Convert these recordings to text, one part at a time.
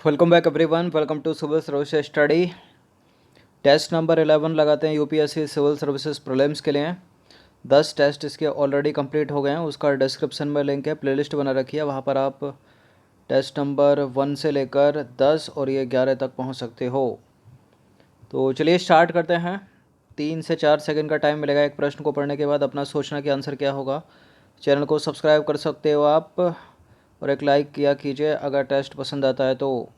Welcome back everyone. Welcome to civil services study. Test number 11 लगाते हैं UPSC civil services prelims के लिए। 10 test इसके ऑलरेडी कंप्लीट हो गए हैं। उसका डिस्क्रिप्शन में लिंक है, प्लेलिस्ट बना रखी है, वहाँ पर आप टेस्ट नंबर 1 से लेकर 10 और ये 11 तक पहुँच सकते हो। तो चलिए स्टार्ट करते हैं। 3 से 4 सेकंड का टाइम मिलेगा एक प्रश्न को पढ़ने के बाद अपना सोचना कि आंसर क्या होगा। चैनल को सब्सक्राइब कर सकते हो आप और एक लाइक किया कीजिए अगर टेस्ट पसंद आता है तो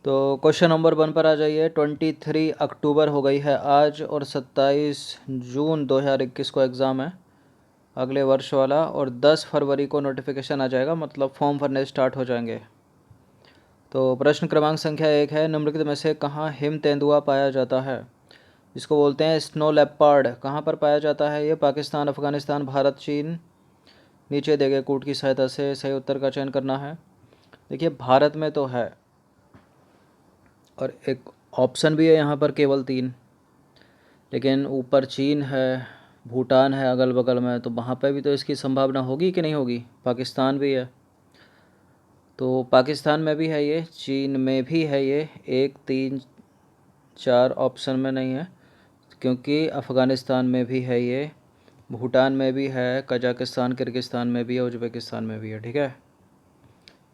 क्वेश्चन नंबर 1 पर आ जाइए। 23 अक्टूबर हो गई है आज और 27 जून 2021 को एग्ज़ाम है, अगले वर्ष वाला, और 10 फरवरी को नोटिफिकेशन आ जाएगा, मतलब फॉर्म भरने स्टार्ट हो जाएंगे। तो प्रश्न क्रमांक संख्या 1 है, निम्नलिखित में से कहाँ हिम तेंदुआ पाया जाता है? इसको बोलते हैं स्नो लेपर्ड। कहाँ पर पाया जाता है ये? पाकिस्तान, अफ़गानिस्तान, भारत, चीन। नीचे दिए गए कोड की सहायता से सही उत्तर का चयन करना है। देखिए भारत में तो है और एक ऑप्शन भी है यहाँ पर केवल 3, लेकिन ऊपर चीन है, भूटान है अगल बगल में, तो वहाँ पे भी तो इसकी संभावना होगी कि नहीं होगी। पाकिस्तान भी है, तो पाकिस्तान में भी है ये, चीन में भी है ये, 1 3 4 ऑप्शन में नहीं है, क्योंकि अफ़गानिस्तान में भी है ये, भूटान में भी है, कजाकिस्तान किर्गिस्तान में भी है, उज़्बेकिस्तान में भी है। ठीक है,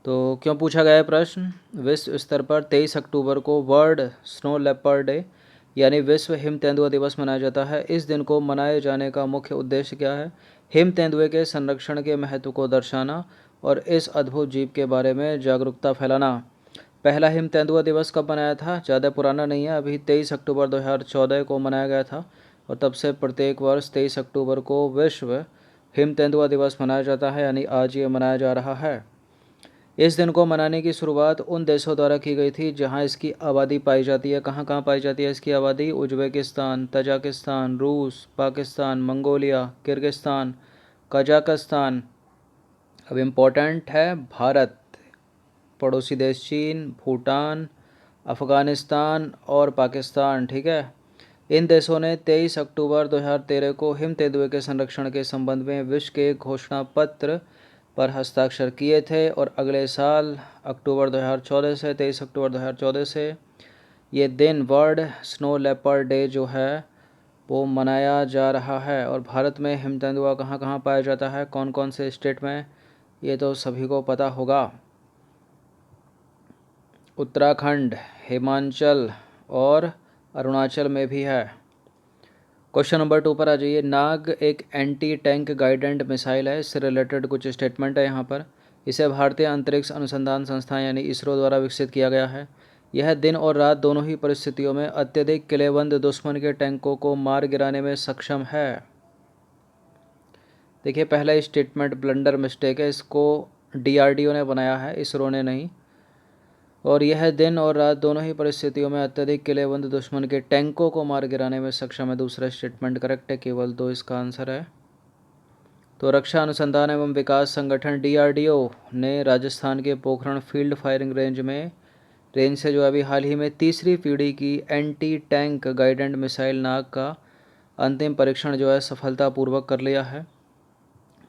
तो क्यों पूछा गया है प्रश्न? विश्व स्तर पर 23 अक्टूबर को वर्ल्ड स्नो लेपर्ड डे यानी विश्व हिम तेंदुआ दिवस मनाया जाता है। इस दिन को मनाए जाने का मुख्य उद्देश्य क्या है? हिम तेंदुए के संरक्षण के महत्व को दर्शाना और इस अद्भुत जीव के बारे में जागरूकता फैलाना। पहला हिम तेंदुआ दिवस कब मनाया था? ज़्यादा पुराना नहीं है, अभी 23 अक्टूबर 2014 को मनाया गया था और तब से प्रत्येक वर्ष 23 अक्टूबर को विश्व हिम तेंदुआ दिवस मनाया जाता है, यानी आज ये मनाया जा रहा है। इस दिन को मनाने की शुरुआत उन देशों द्वारा की गई थी जहां इसकी आबादी पाई जाती है। कहां कहां पाई जाती है इसकी आबादी? उज़्बेकिस्तान, तजाकिस्तान, रूस, पाकिस्तान, मंगोलिया, किर्गिस्तान, कजाकिस्तान। अब इम्पोर्टेंट है भारत, पड़ोसी देश चीन, भूटान, अफ़गानिस्तान और पाकिस्तान। ठीक है, इन देशों ने 23 अक्टूबर 2013 को हिम तेंदुए के संरक्षण के संबंध में विश्व के घोषणा पत्र पर हस्ताक्षर किए थे और अगले साल अक्टूबर 2014 से 23 अक्टूबर 2014 से ये दिन वर्ल्ड स्नो लेपर्ड डे जो है वो मनाया जा रहा है। और भारत में हिम तेंदुआ कहाँ कहाँ पाया जाता है, कौन कौन से स्टेट में, ये तो सभी को पता होगा। उत्तराखंड, हिमाचल और अरुणाचल में भी है। क्वेश्चन नंबर 2 पर आ जाइए। नाग एक एंटी टैंक गाइडेंट मिसाइल है, इससे रिलेटेड कुछ स्टेटमेंट है यहाँ पर। इसे भारतीय अंतरिक्ष अनुसंधान संस्थान यानी इसरो द्वारा विकसित किया गया है। यह दिन और रात दोनों ही परिस्थितियों में अत्यधिक किलेबंद दुश्मन के टैंकों को मार गिराने में सक्षम है। देखिए पहला स्टेटमेंट ब्लंडर मिस्टेक है, इसको डीआरडीओ ने बनाया है, इसरो ने नहीं। और यह दिन और रात दोनों ही परिस्थितियों में अत्यधिक किलेबंद दुश्मन के टैंकों को मार गिराने में सक्षम है। दूसरा स्टेटमेंट करेक्ट है, केवल 2 इसका आंसर है। तो रक्षा अनुसंधान एवं विकास संगठन डीआरडीओ ने राजस्थान के पोखरण फील्ड फायरिंग रेंज से जो अभी हाल ही में तीसरी पीढ़ी की एंटी टैंक गाइडेंट मिसाइल नाग का अंतिम परीक्षण जो है सफलतापूर्वक कर लिया है।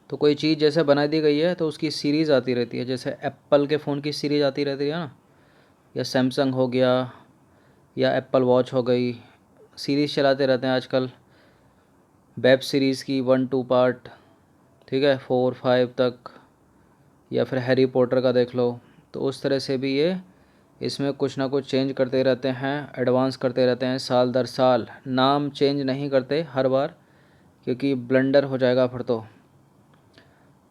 तो कोई चीज़ जैसे बना दी गई है तो उसकी सीरीज़ आती रहती है, जैसे एप्पल के फ़ोन की सीरीज़ आती रहती है ना, या सैमसंग हो गया या एप्पल वॉच हो गई, सीरीज़ चलाते रहते हैं आजकल, वेब सीरीज़ की 1 2 पार्ट, ठीक है, 4 5 तक, या फिर हैरी पॉटर का देख लो। तो उस तरह से भी ये इसमें कुछ ना कुछ चेंज करते रहते हैं, एडवांस करते रहते हैं साल दर साल। नाम चेंज नहीं करते हर बार, क्योंकि ब्लंडर हो जाएगा फिर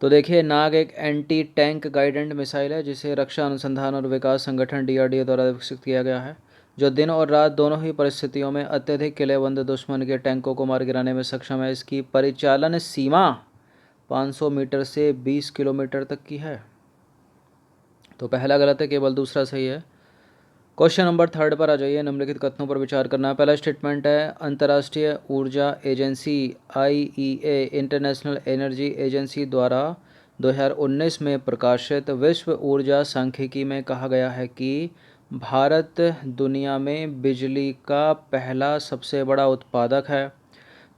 तो देखिए नाग एक एंटी टैंक गाइडेंट मिसाइल है जिसे रक्षा अनुसंधान और विकास संगठन डीआरडीओ द्वारा विकसित किया गया है, जो दिन और रात दोनों ही परिस्थितियों में अत्यधिक किलेबंद दुश्मन के टैंकों को मार गिराने में सक्षम है। इसकी परिचालन सीमा 500 मीटर से 20 किलोमीटर तक की है। तो पहला गलत है, केवल दूसरा सही है। क्वेश्चन नंबर 3 पर आ जाइए। निम्नलिखित कथनों पर विचार करना है। पहला स्टेटमेंट है, अंतर्राष्ट्रीय ऊर्जा agency IEA international energy agency द्वारा 2019 में प्रकाशित विश्व ऊर्जा सांख्यिकी में कहा गया है कि भारत दुनिया में बिजली का पहला सबसे बड़ा उत्पादक है।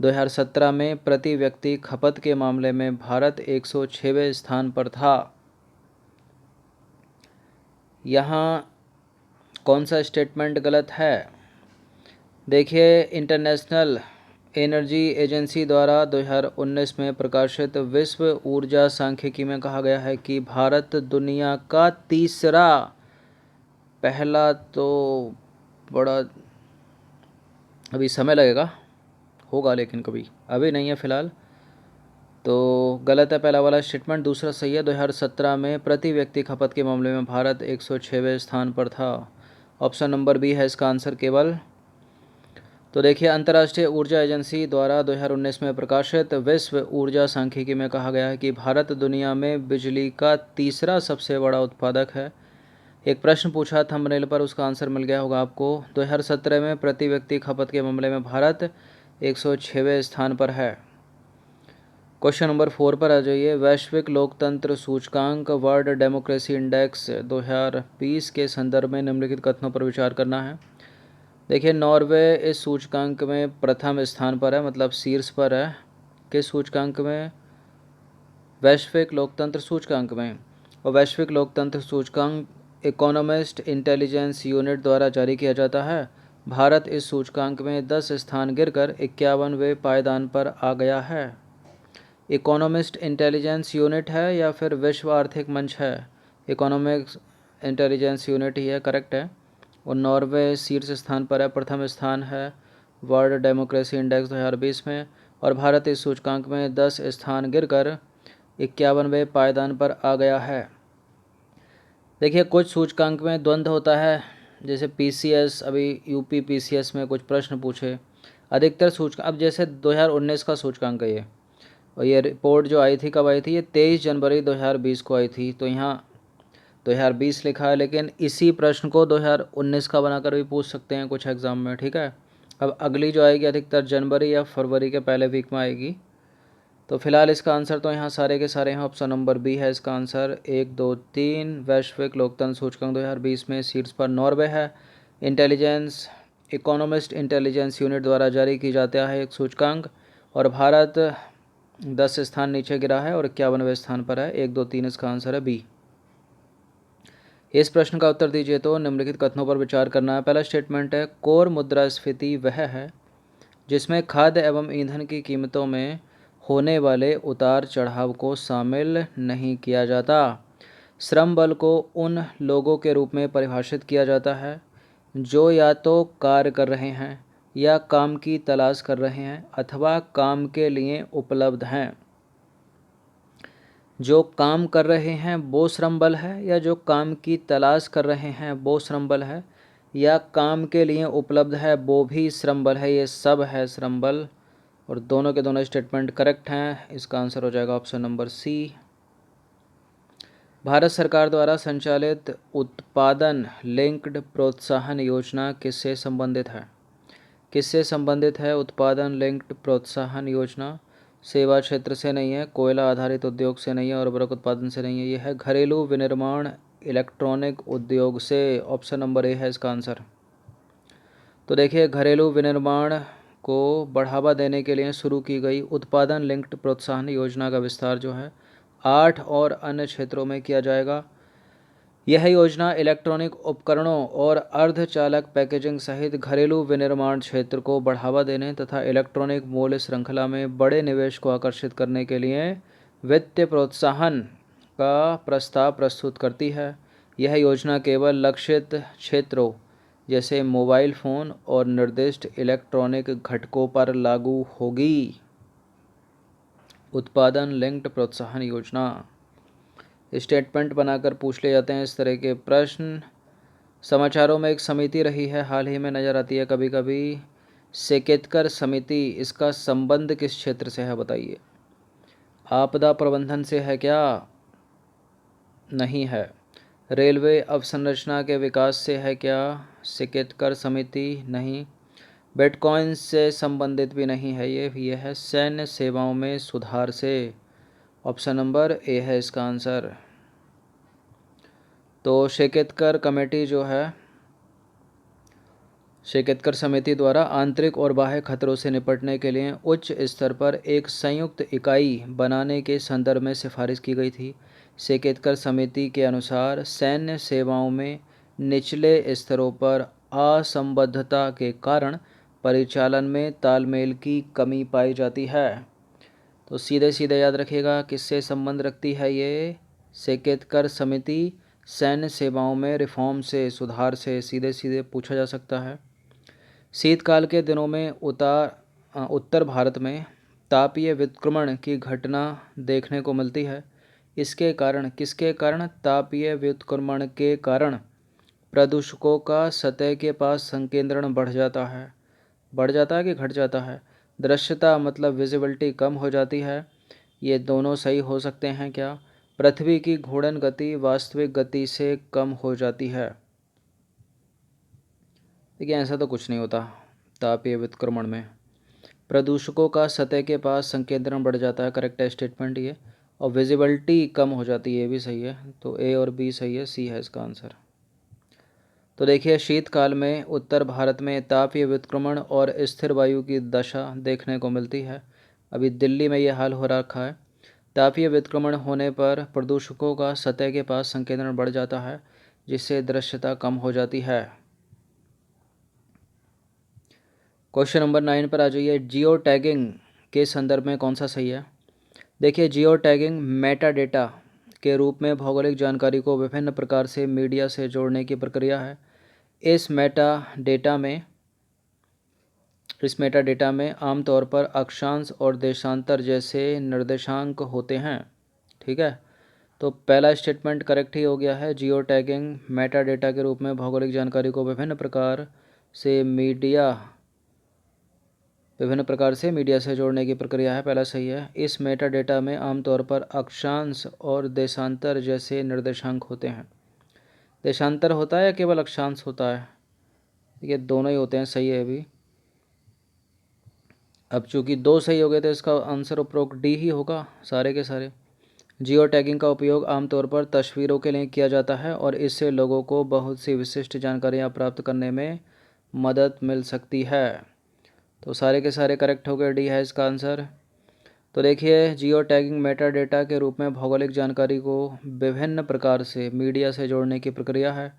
2017 में प्रति व्यक्ति खपत के मामले में भारत 106वें स्थान पर था। यहाँ कौन सा स्टेटमेंट गलत है? देखिए, इंटरनेशनल एनर्जी एजेंसी द्वारा 2019 में प्रकाशित विश्व ऊर्जा सांख्यिकी में कहा गया है कि भारत दुनिया का तीसरा, पहला तो बड़ा अभी समय लगेगा, होगा लेकिन कभी, अभी नहीं है फ़िलहाल, तो गलत है पहला वाला स्टेटमेंट। दूसरा सही है। 2017 में प्रति व्यक्ति खपत के मामले में भारत 106वें स्थान पर था। ऑप्शन नंबर बी है इसका आंसर केवल। तो देखिए, अंतर्राष्ट्रीय ऊर्जा एजेंसी द्वारा 2019 में प्रकाशित विश्व ऊर्जा सांख्यिकी में कहा गया है कि भारत दुनिया में बिजली का तीसरा सबसे बड़ा उत्पादक है। एक प्रश्न पूछा थंबनेल पर, उसका आंसर मिल गया होगा आपको। 2017 में प्रति व्यक्ति खपत के मामले में भारत 106वें स्थान पर है। क्वेश्चन नंबर 4 पर आ जाइए। वैश्विक लोकतंत्र सूचकांक वर्ल्ड डेमोक्रेसी इंडेक्स 2020 के संदर्भ में निम्नलिखित कथनों पर विचार करना है। देखिए, नॉर्वे इस सूचकांक में प्रथम स्थान पर है, मतलब शीर्ष पर है। किस सूचकांक में? वैश्विक लोकतंत्र सूचकांक में। और वैश्विक लोकतंत्र सूचकांक इकोनॉमिस्ट इंटेलिजेंस यूनिट द्वारा जारी किया जाता है। भारत इस सूचकांक में 10 स्थान गिरकर 51वें पायदान पर आ गया है। इकोनॉमिस्ट इंटेलिजेंस यूनिट है या फिर विश्व आर्थिक मंच है? इकोनॉमिक इंटेलिजेंस यूनिट ही है, करेक्ट है। और नॉर्वे शीर्ष स्थान पर है, प्रथम स्थान है वर्ल्ड डेमोक्रेसी इंडेक्स 2020 में। और भारत इस सूचकांक में 10 स्थान गिरकर 51वें पायदान पर आ गया है। देखिए, कुछ सूचकांक में द्वंद्व होता है, जैसे पीसीएस, अभी यूपी पीसीएस में कुछ प्रश्न पूछे। अधिकतर सूचकांक, अब जैसे 2019 का सूचकांक है ये, और ये रिपोर्ट जो आई थी कब आई थी? ये 23 जनवरी 2020 को आई थी। तो यहाँ 2020 लिखा है, लेकिन इसी प्रश्न को 2019 का बनाकर भी पूछ सकते हैं कुछ एग्ज़ाम में, ठीक है। अब अगली जो आएगी अधिकतर जनवरी या फरवरी के पहले वीक में आएगी। तो फिलहाल इसका आंसर तो यहाँ सारे के सारे हैं। ऑप्शन नंबर बी है इसका आंसर। 1, 2, 3 वैश्विक लोकतंत्र सूचकांक 2020 में शीर्ष पर नॉर्वे है। इंटेलिजेंस इकोनॉमिस्ट इंटेलिजेंस यूनिट द्वारा जारी की जाता है एक सूचकांक, और भारत 10 स्थान नीचे गिरा है और 51वें स्थान पर है। 1, 2, 3 इसका आंसर है बी। इस प्रश्न का उत्तर दीजिए तो निम्नलिखित कथनों पर विचार करना है। पहला स्टेटमेंट है, कोर मुद्रास्फीति वह है जिसमें खाद्य एवं ईंधन की कीमतों में होने वाले उतार चढ़ाव को शामिल नहीं किया जाता। श्रम बल को उन लोगों के रूप में परिभाषित किया जाता है जो या तो कार्य कर रहे हैं या काम की तलाश कर रहे हैं अथवा काम के लिए उपलब्ध हैं। जो काम कर रहे हैं वो श्रम बल है, या जो काम की तलाश कर रहे हैं वो श्रम बल है, या काम के लिए उपलब्ध है वो भी श्रम बल है? ये सब है श्रम बल, और दोनों के दोनों स्टेटमेंट करेक्ट हैं। इसका आंसर हो जाएगा ऑप्शन नंबर सी। भारत सरकार द्वारा संचालित उत्पादन लिंक्ड प्रोत्साहन योजना किससे संबंधित है? किससे संबंधित है उत्पादन लिंक्ड प्रोत्साहन योजना? सेवा क्षेत्र से नहीं है, कोयला आधारित उद्योग से नहीं है, और उर्वरक उत्पादन से नहीं है। यह है घरेलू विनिर्माण इलेक्ट्रॉनिक उद्योग से। ऑप्शन नंबर ए है इसका आंसर। तो देखिए, घरेलू विनिर्माण को बढ़ावा देने के लिए शुरू की गई उत्पादन लिंक्ड प्रोत्साहन योजना का विस्तार जो है 8 और अन्य क्षेत्रों में किया जाएगा। यह योजना इलेक्ट्रॉनिक उपकरणों और अर्धचालक पैकेजिंग सहित घरेलू विनिर्माण क्षेत्र को बढ़ावा देने तथा इलेक्ट्रॉनिक मूल्य श्रृंखला में बड़े निवेश को आकर्षित करने के लिए वित्तीय प्रोत्साहन का प्रस्ताव प्रस्तुत करती है। यह योजना केवल लक्षित क्षेत्रों जैसे मोबाइल फ़ोन और निर्दिष्ट इलेक्ट्रॉनिक घटकों पर लागू होगी। उत्पादन लिंक्ड प्रोत्साहन योजना स्टेटमेंट बनाकर पूछ ले जाते हैं इस तरह के प्रश्न। समाचारों में एक समिति रही है, हाल ही में नज़र आती है कभी कभी, सेकेतकर समिति। इसका संबंध किस क्षेत्र से है बताइए? आपदा प्रबंधन से है क्या? नहीं है। रेलवे अवसंरचना के विकास से है क्या सेकेतकर समिति? नहीं। बिटकॉइन से संबंधित भी नहीं है ये है सैन्य सेवाओं में सुधार से। ऑप्शन नंबर ए है इसका आंसर। तो सेकेतकर कमेटी जो है, सेकेतकर समिति द्वारा आंतरिक और बाह्य खतरों से निपटने के लिए उच्च स्तर पर एक संयुक्त इकाई बनाने के संदर्भ में सिफारिश की गई थी। सेकेतकर समिति के अनुसार सैन्य सेवाओं में निचले स्तरों पर असंबद्धता के कारण परिचालन में तालमेल की कमी पाई जाती है। तो सीधे सीधे याद रखिएगा किससे संबंध रखती है ये, सेकेतकर समिति सैन्य सेवाओं में रिफॉर्म से, सुधार से सीधे सीधे पूछा जा सकता है। शीतकाल के दिनों में उत्तर भारत में तापीय व्युत्क्रमण की घटना देखने को मिलती है। इसके कारण, किसके कारण, तापीय व्युत्क्रमण के कारण प्रदूषकों का सतह के पास संकेंद्रण बढ़ जाता है। बढ़ जाता है कि घट जाता है? दृश्यता मतलब विजिबिलिटी कम हो जाती है। ये दोनों सही हो सकते हैं क्या? पृथ्वी की घूर्णन गति वास्तविक गति से कम हो जाती है। देखिए ऐसा तो कुछ नहीं होता तापीय व्युत्क्रमण में। प्रदूषकों का सतह के पास संकेंद्रण बढ़ जाता है, करेक्ट है स्टेटमेंट ये। और विजिबिलिटी कम हो जाती है, ये भी सही है। तो ए और बी सही है, सी है इसका आंसर। तो देखिए शीतकाल में उत्तर भारत में तापीय व्युत्क्रमण और स्थिर वायु की दशा देखने को मिलती है। अभी दिल्ली में ये हाल हो रखा है। तापीय व्युत्क्रमण होने पर प्रदूषकों का सतह के पास संकेंद्रण बढ़ जाता है, जिससे दृश्यता कम हो जाती है। क्वेश्चन नंबर 9 पर आ जाइए। जियो टैगिंग के संदर्भ में कौन सा सही है? देखिए जियो टैगिंग मेटा डेटा के रूप में भौगोलिक जानकारी को विभिन्न प्रकार से मीडिया से जोड़ने की प्रक्रिया है। इस मेटा डेटा में आमतौर पर अक्षांश और देशांतर जैसे निर्देशांक होते हैं। ठीक है, तो पहला स्टेटमेंट करेक्ट ही हो गया है। जियो टैगिंग मेटा डेटा के रूप में भौगोलिक जानकारी को विभिन्न प्रकार से मीडिया से जोड़ने की प्रक्रिया है, पहला सही है। इस मेटा डेटा में आमतौर पर अक्षांश और देशांतर जैसे निर्देशांक होते हैं। देशांतर होता है या केवल अक्षांश होता है? ये दोनों ही होते हैं, सही है अभी। अब चूंकि दो सही हो गए तो इसका आंसर उपरोक्त डी ही होगा सारे के सारे। जियो टैगिंग का उपयोग आमतौर पर तस्वीरों के लिए किया जाता है और इससे लोगों को बहुत सी विशिष्ट जानकारियाँ प्राप्त करने में मदद मिल सकती है। तो सारे के सारे करेक्ट हो गए, डी है इसका आंसर। तो देखिए जियो टैगिंग मेटा डेटा के रूप में भौगोलिक जानकारी को विभिन्न प्रकार से मीडिया से जोड़ने की प्रक्रिया है।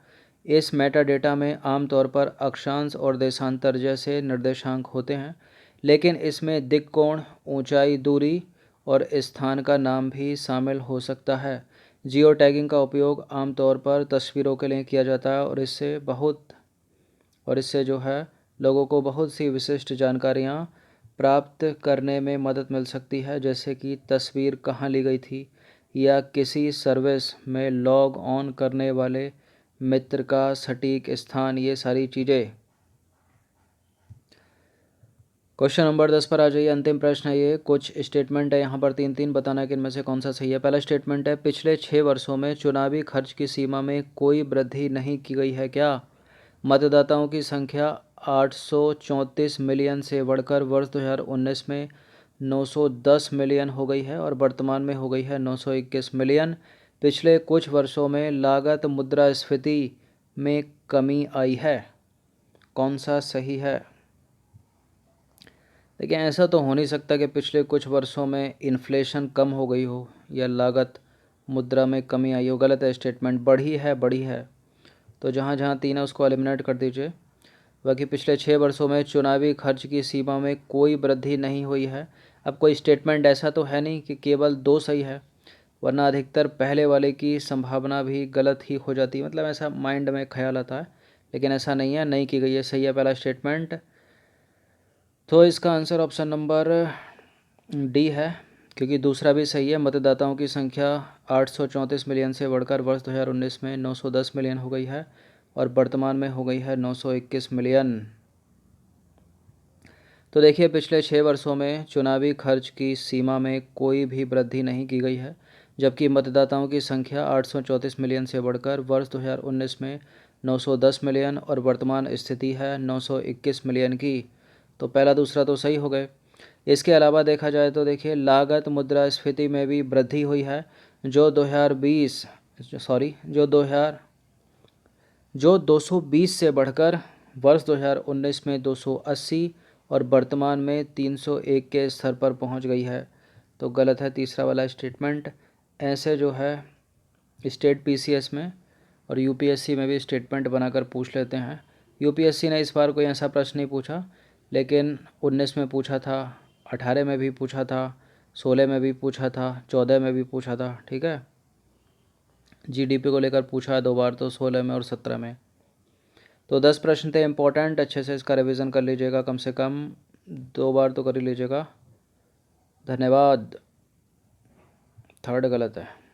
इस मेटा डेटा में आमतौर पर अक्षांश और देशांतर जैसे निर्देशांक होते हैं, लेकिन इसमें दिक्कोण, ऊंचाई, दूरी और स्थान का नाम भी शामिल हो सकता है। जियो टैगिंग का उपयोग आमतौर पर तस्वीरों के लिए किया जाता है और इससे जो है लोगों को बहुत सी विशिष्ट जानकारियाँ प्राप्त करने में मदद मिल सकती है, जैसे कि तस्वीर कहाँ ली गई थी या किसी सर्विस में लॉग ऑन करने वाले मित्र का सटीक स्थान, ये सारी चीज़ें। क्वेश्चन नंबर 10 पर आ जाइए। अंतिम प्रश्न है ये। कुछ स्टेटमेंट है यहाँ पर, तीन बताना है कि इनमें से कौन सा सही है। पहला स्टेटमेंट है, पिछले 6 वर्षों में चुनावी खर्च की सीमा में कोई वृद्धि नहीं की गई है क्या? मतदाताओं की संख्या 834 मिलियन से बढ़कर वर्ष 2019 में 910 मिलियन हो गई है और वर्तमान में हो गई है 921 मिलियन। पिछले कुछ वर्षों में लागत मुद्रास्फीति में कमी आई है, कौन सा सही है? देखिए ऐसा तो हो नहीं सकता कि पिछले कुछ वर्षों में इन्फ्लेशन कम हो गई हो या लागत मुद्रा में कमी आई हो, गलत है स्टेटमेंट। बढ़ी है। तो जहाँ जहाँ तीन है उसको एलिमिनेट कर दीजिए। बाकी पिछले 6 वर्षों में चुनावी खर्च की सीमा में कोई वृद्धि नहीं हुई है। अब कोई स्टेटमेंट ऐसा तो है नहीं कि केवल 2 सही है, वरना अधिकतर पहले वाले की संभावना भी गलत ही हो जाती है। मतलब ऐसा माइंड में ख्याल आता है, लेकिन ऐसा नहीं है, नहीं की गई है, सही है पहला स्टेटमेंट। तो इसका आंसर ऑप्शन नंबर डी है, क्योंकि दूसरा भी सही है। मतदाताओं की संख्या 834 मिलियन से बढ़कर वर्ष 2019 में 910 मिलियन हो गई है और वर्तमान में हो गई है 921 मिलियन। तो देखिए पिछले 6 वर्षों में चुनावी खर्च की सीमा में कोई भी वृद्धि नहीं की गई है, जबकि मतदाताओं की संख्या 834 मिलियन से बढ़कर वर्ष 2019 में 910 मिलियन और वर्तमान स्थिति है 921 मिलियन की। तो पहला दूसरा तो सही हो गए। इसके अलावा देखा जाए तो देखिए लागत मुद्रास्फीति में भी वृद्धि हुई है, जो 220 से बढ़कर वर्ष 2019 में 280 और वर्तमान में 301 के स्तर पर पहुंच गई है। तो गलत है तीसरा वाला स्टेटमेंट। ऐसे जो है स्टेट पीसीएस में और यूपीएससी में भी स्टेटमेंट बनाकर पूछ लेते हैं। यूपीएससी ने इस बार कोई ऐसा प्रश्न नहीं पूछा, लेकिन 19 में पूछा था, 18 में भी पूछा था, 16 में भी पूछा था, 14 में भी पूछा था। ठीक है, जीडीपी को लेकर पूछा है 2 बार, तो 16 में और 17 में। तो 10 प्रश्न थे इम्पोर्टेंट, अच्छे से इसका रिवीजन कर लीजिएगा, कम से कम 2 बार तो कर ही लीजिएगा। धन्यवाद। थर्ड गलत है।